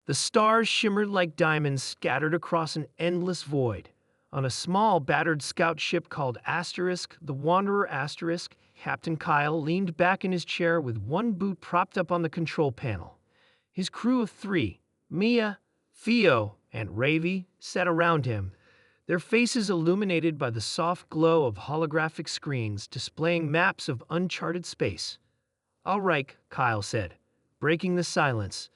The stars shimmered like diamonds scattered across an endless void. On a small, battered scout ship called the Wanderer Captain Kyle leaned back in his chair with one boot propped up on the control panel. His crew of three, Mia, Theo, and Ravi, sat around him, their faces illuminated by the soft glow of holographic screens displaying maps of uncharted space. "All right," Kyle said, breaking the silence.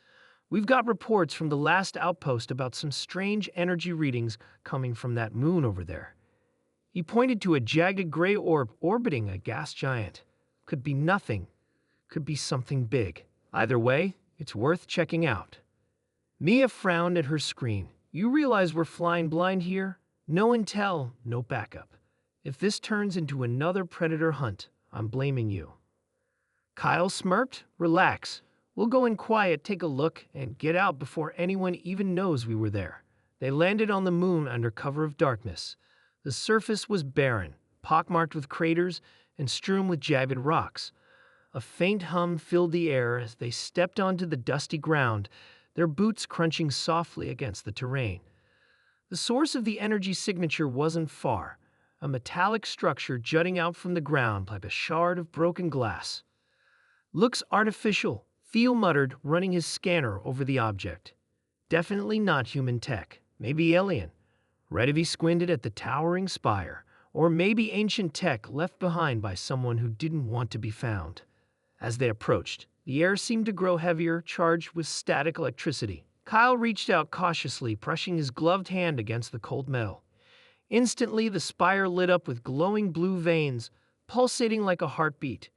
"We've got reports from the last outpost about some strange energy readings coming from that moon over there." He pointed to a jagged gray orb orbiting a gas giant. Could be nothing. Could be something big. Either way, it's worth checking out. Mia frowned at her screen. "You realize we're flying blind here? No intel, no backup. If this turns into another predator hunt, I'm blaming you." Kyle smirked. "Relax. We'll go in quiet, take a look, and get out before anyone even knows we were there." They landed on the moon under cover of darkness. The surface was barren, pockmarked with craters and strewn with jagged rocks. A faint hum filled the air as they stepped onto the dusty ground, their boots crunching softly against the terrain. The source of the energy signature wasn't far, a metallic structure jutting out from the ground like a shard of broken glass. "Looks artificial," Theo muttered, running his scanner over the object. "Definitely not human tech. Maybe alien." Redivy squinted at the towering spire, or maybe ancient tech left behind by someone who didn't want to be found. As they approached, the air seemed to grow heavier, charged with static electricity. Kyle reached out cautiously, brushing his gloved hand against the cold metal. Instantly, the spire lit up with glowing blue veins, pulsating like a heartbeat.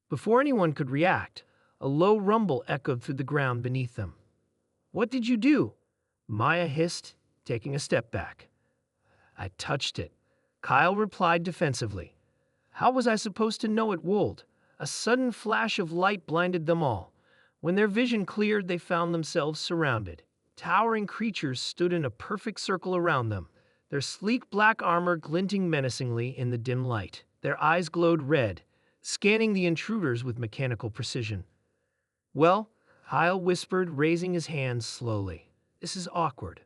Before anyone could react, a low rumble echoed through the ground beneath them. "What did you do?" Maya hissed, taking a step back. "I touched it," Kyle replied defensively. "How was I supposed to know it would?" A sudden flash of light blinded them all. When their vision cleared, they found themselves surrounded. Towering creatures stood in a perfect circle around them, their sleek black armor glinting menacingly in the dim light. Their eyes glowed red, scanning the intruders with mechanical precision. "Well," Kyle whispered, raising his hands slowly. "This is awkward."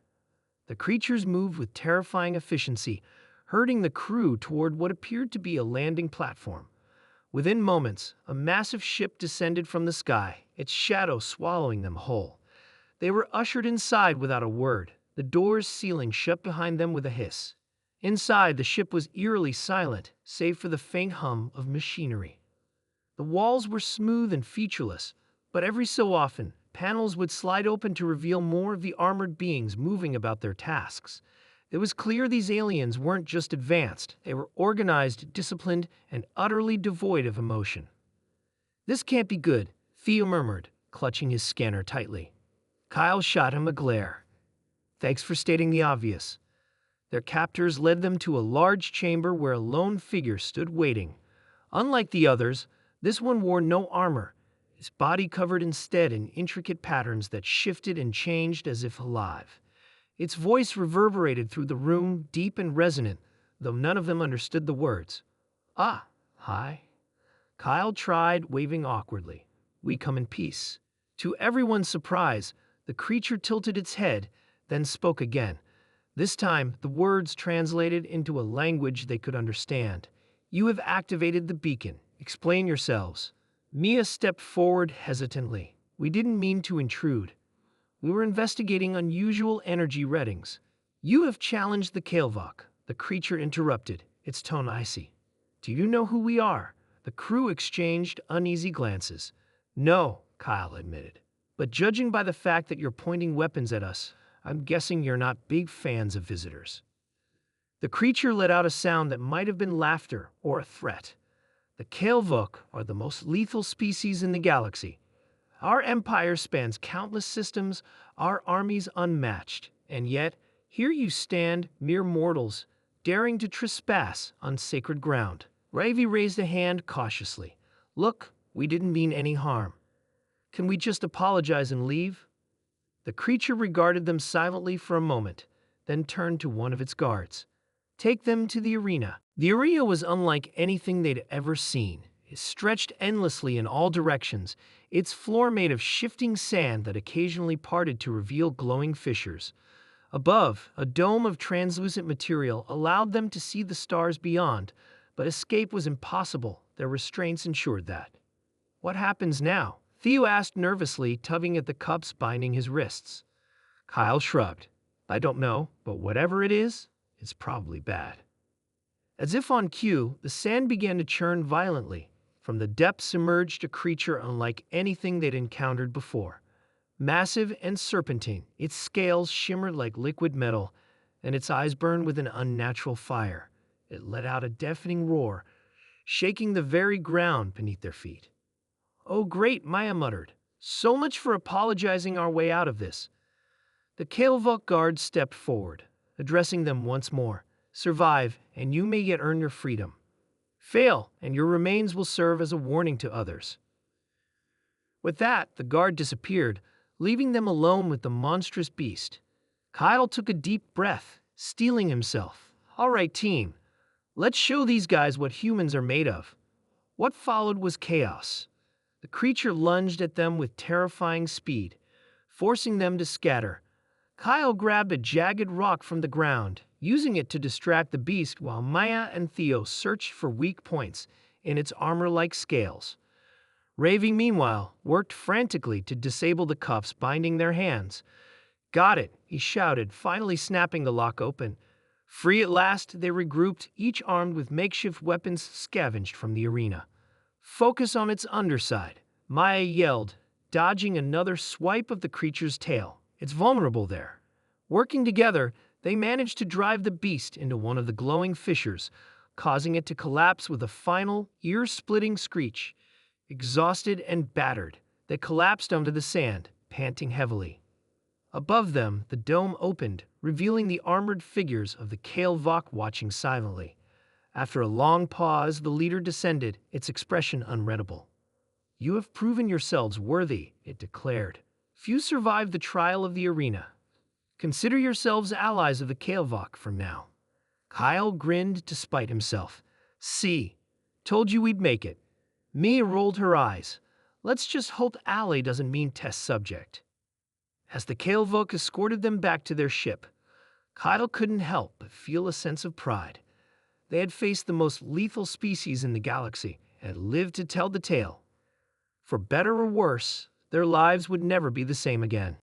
The creatures moved with terrifying efficiency, herding the crew toward what appeared to be a landing platform. Within moments, a massive ship descended from the sky, its shadow swallowing them whole. They were ushered inside without a word, the doors sealing shut behind them with a hiss. Inside, the ship was eerily silent, save for the faint hum of machinery. The walls were smooth and featureless, but every so often, panels would slide open to reveal more of the armored beings moving about their tasks. It was clear these aliens weren't just advanced, they were organized, disciplined, and utterly devoid of emotion. "This can't be good," Theo murmured, clutching his scanner tightly. Kyle shot him a glare. "Thanks for stating the obvious." Their captors led them to a large chamber where a lone figure stood waiting. Unlike the others, this one wore no armor, his body covered instead in intricate patterns that shifted and changed as if alive. Its voice reverberated through the room, deep and resonant, though none of them understood the words. "Ah, hi." Kyle tried, waving awkwardly. "We come in peace." To everyone's surprise, the creature tilted its head, then spoke again. This time, the words translated into a language they could understand. "You have activated the beacon. Explain yourselves." Mia stepped forward hesitantly. "We didn't mean to intrude. We were investigating unusual energy readings." "You have challenged the Kael'vak," the creature interrupted, its tone icy. "Do you know who we are?" The crew exchanged uneasy glances. "No," Kyle admitted. "But judging by the fact that you're pointing weapons at us, I'm guessing you're not big fans of visitors." The creature let out a sound that might have been laughter or a threat. "The Kael'vak are the most lethal species in the galaxy. Our empire spans countless systems, our armies unmatched, and yet, here you stand, mere mortals, daring to trespass on sacred ground." Ravi raised a hand cautiously. "Look, we didn't mean any harm. Can we just apologize and leave?" The creature regarded them silently for a moment, then turned to one of its guards. "Take them to the arena." The arena was unlike anything they'd ever seen. It stretched endlessly in all directions, its floor made of shifting sand that occasionally parted to reveal glowing fissures. Above, a dome of translucent material allowed them to see the stars beyond, but escape was impossible. Their restraints ensured that. What happens now? Theo asked nervously, tugging at the cups binding his wrists. Kyle shrugged. I don't know, but whatever it is, it's probably bad. As if on cue, the sand began to churn violently. From the depths emerged a creature unlike anything they'd encountered before. Massive and serpentine, its scales shimmered like liquid metal, and its eyes burned with an unnatural fire. It let out a deafening roar, shaking the very ground beneath their feet. Oh great, Maya muttered. So much for apologizing our way out of this. The Kael'vok guard stepped forward, addressing them once more. Survive, and you may yet earn your freedom. Fail, and your remains will serve as a warning to others. With that, the guard disappeared, leaving them alone with the monstrous beast. Kyle took a deep breath, steeling himself. All right, team. Let's show these guys what humans are made of. What followed was chaos. The creature lunged at them with terrifying speed, forcing them to scatter. Kyle grabbed a jagged rock from the ground, using it to distract the beast while Maya and Theo searched for weak points in its armor-like scales. Raving, meanwhile, worked frantically to disable the cuffs binding their hands. Got it, he shouted, finally snapping the lock open. Free at last, they regrouped, each armed with makeshift weapons scavenged from the arena. Focus on its underside, Maya yelled, dodging another swipe of the creature's tail. It's vulnerable there. Working together, they managed to drive the beast into one of the glowing fissures, causing it to collapse with a final, ear-splitting screech. Exhausted and battered, they collapsed onto the sand, panting heavily. Above them, the dome opened, revealing the armored figures of the Kael'vok watching silently. After a long pause, the leader descended, its expression unreadable. You have proven yourselves worthy, it declared. Few survived the trial of the arena. Consider yourselves allies of the Kael'vok from now. Kyle grinned to spite himself. See, told you we'd make it. Mia rolled her eyes. Let's just hope ally doesn't mean test subject. As the Kael'vok escorted them back to their ship, Kyle couldn't help but feel a sense of pride. They had faced the most lethal species in the galaxy and lived to tell the tale. For better or worse, their lives would never be the same again.